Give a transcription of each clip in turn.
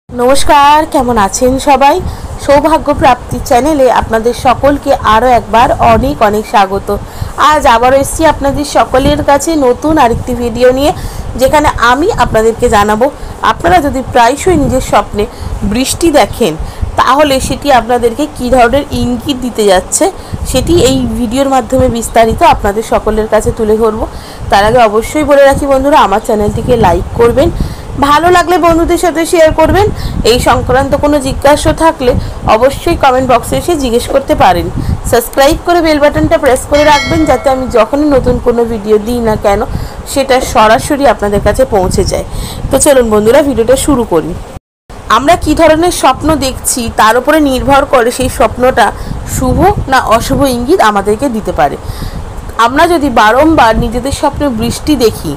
नमस्कार केमन आছেন सबाई सौभाग्य प्राप्ति चैनेले आपनादेर सकलके आरो एकबार अनेक अनेक स्वागत। आज आबारो एसेछि आपनादेर सकलेर काछे नतून आरेकटी भिडियो निये जेखाने आमी आपनादेरके जानाबो आपनारा जदि प्रायशई निजेर स्वप्ने बृष्टि देखें ताहले सेटी आपनादेरके कि धरनेर इंगित दिते जाच्छे सेटी एई भिडियोर माध्यमे विस्तारित आपनादेर सकलेर काछे तुले धरबो। तार आगे अवश्यई बोले राखि बंधुरा आमार चैनेलटिके लाइक करबेन, भालो लागले बंधुदेर साथे शेयर करबेन। এই সংক্রান্ত কোনো জিজ্ঞাসা থাকলে অবশ্যই কমেন্ট বক্সে এসে জিজ্ঞেস করতে পারেন। সাবস্ক্রাইব করে বেল বাটনটা প্রেস করে রাখবেন যাতে আমি যখনই নতুন কোনো ভিডিও দিই না কেন সেটা সরাসরি আপনাদের কাছে পৌঁছে যায়। তো চলুন বন্ধুরা ভিডিওটা শুরু করি। আমরা কি ধরনের স্বপ্ন দেখছি তার উপরে নির্ভর করে সেই স্বপ্নটা শুভ না অশুভ ইঙ্গিত আমাদেরকে দিতে পারে। আমরা যদি বারংবার নিজেদের স্বপ্নে বৃষ্টি দেখি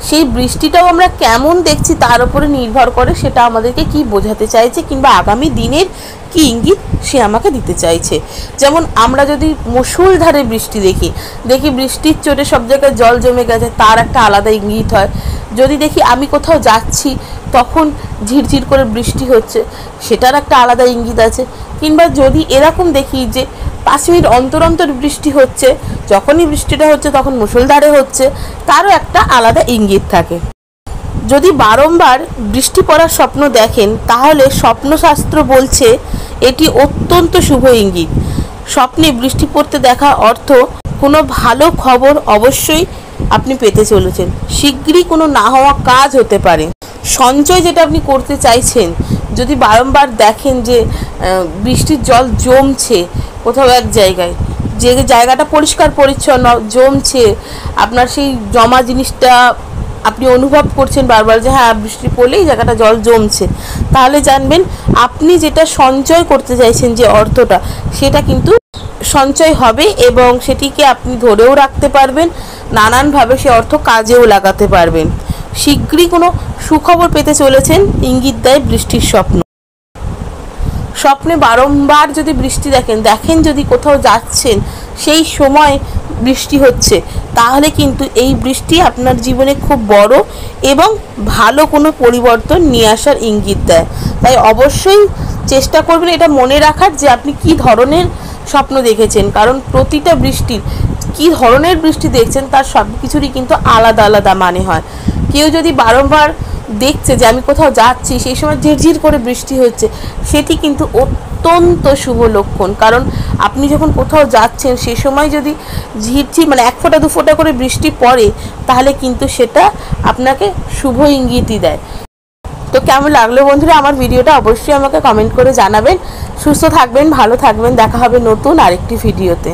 সেই বৃষ্টিটাও আমরা কেমন দেখছি তার উপরে নির্ভর করে সেটা আমাদেরকে কি বোঝাতে চাইছে কিংবা আগামী দিনের কি ইঙ্গিত সে আমাকে দিতে চাইছে। যেমন আমরা যদি মুষলধারে বৃষ্টি দেখি বৃষ্টির চোটে সব জায়গায় জল জমে গেছে তার একটা আলাদা ইঙ্গিত হয়। যদি দেখি আমি কোথাও যাচ্ছি তখন ঝিরঝির করে বৃষ্টি হচ্ছে সেটার একটা আলাদা ইঙ্গিত আছে। কিংবা যদি এরকম দেখি যে 5 মিনিট অন্তর অন্তর বৃষ্টি হচ্ছে, যখনই বৃষ্টিটা হচ্ছে তখন মুষলধারে হচ্ছে, তারও একটা আলাদা ইঙ্গিত থাকে। যদি বারংবার বৃষ্টি পড়ার স্বপ্ন দেখেন তাহলে স্বপ্নশাস্ত্র বলছে এটি অত্যন্ত শুভ ইঙ্গিত। স্বপ্নে বৃষ্টি পড়তে দেখা অর্থ কোনো ভালো খবর অবশ্যই আপনি পেতে চলেছেন, শীঘ্রই কোনো না হওয়া কাজ হতে পারে। সঞ্চয় যেটা আপনি করতে চাইছেন যদি বারংবার দেখেন যে বৃষ্টির জল জমছে কোথাও এক জায়গায়, যে জায়গাটা পরিষ্কার পরিচ্ছন্ন জমছে, আপনার সেই জমা জিনিসটা আপনি অনুভব করছেন বারবার যে হ্যাঁ বৃষ্টি পড়লেই জায়গাটা জল জমছে, তাহলে জানবেন আপনি যেটা সঞ্চয় করতে চাইছেন যে অর্থটা সেটা কিন্তু সঞ্চয় হবে এবং সেটিকে আপনি ধরেও রাখতে পারবেন, নানানভাবে সে অর্থ কাজেও লাগাতে পারবেন। শীঘ্রই কোনো সুখবর পেতে চলেছেন ইঙ্গিত দেয় বৃষ্টির স্বপ্ন। স্বপ্নে বারংবার যদি বৃষ্টি দেখেন যদি কোথাও যাচ্ছেন সেই সময় বৃষ্টি হচ্ছে তাহলে কিন্তু এই বৃষ্টি আপনার জীবনে খুব বড় এবং ভালো কোনো পরিবর্তন নিয়ে আসার ইঙ্গিত দেয়। তাই অবশ্যই চেষ্টা করবেন এটা মনে রাখার যে আপনি কি ধরনের স্বপ্ন দেখেছেন, কারণ প্রতিটা বৃষ্টির কি ধরনের বৃষ্টি দেখছেন তার সব কিছুরই কিন্তু আলাদা আলাদা মানে হয়। কেউ যদি বারংবার দেখছে যে আমি কোথাও যাচ্ছি সেই সময় ঝিরঝির করে বৃষ্টি হচ্ছে সেটি কিন্তু অত্যন্ত শুভ লক্ষণ, কারণ আপনি যখন কোথাও যাচ্ছেন সেই সময় যদি ঝিরঝির মানে 1 ফোঁটা 2 ফোঁটা করে বৃষ্টি পড়ে তাহলে কিন্তু সেটা আপনাকে শুভ ইঙ্গিতই দেয়। তো কেমন লাগলো বন্ধুরা আমার ভিডিওটা অবশ্যই আমাকে কমেন্ট করে জানাবেন। সুস্থ থাকবেন, ভালো থাকবেন, দেখা হবে নতুন আরেকটি ভিডিওতে।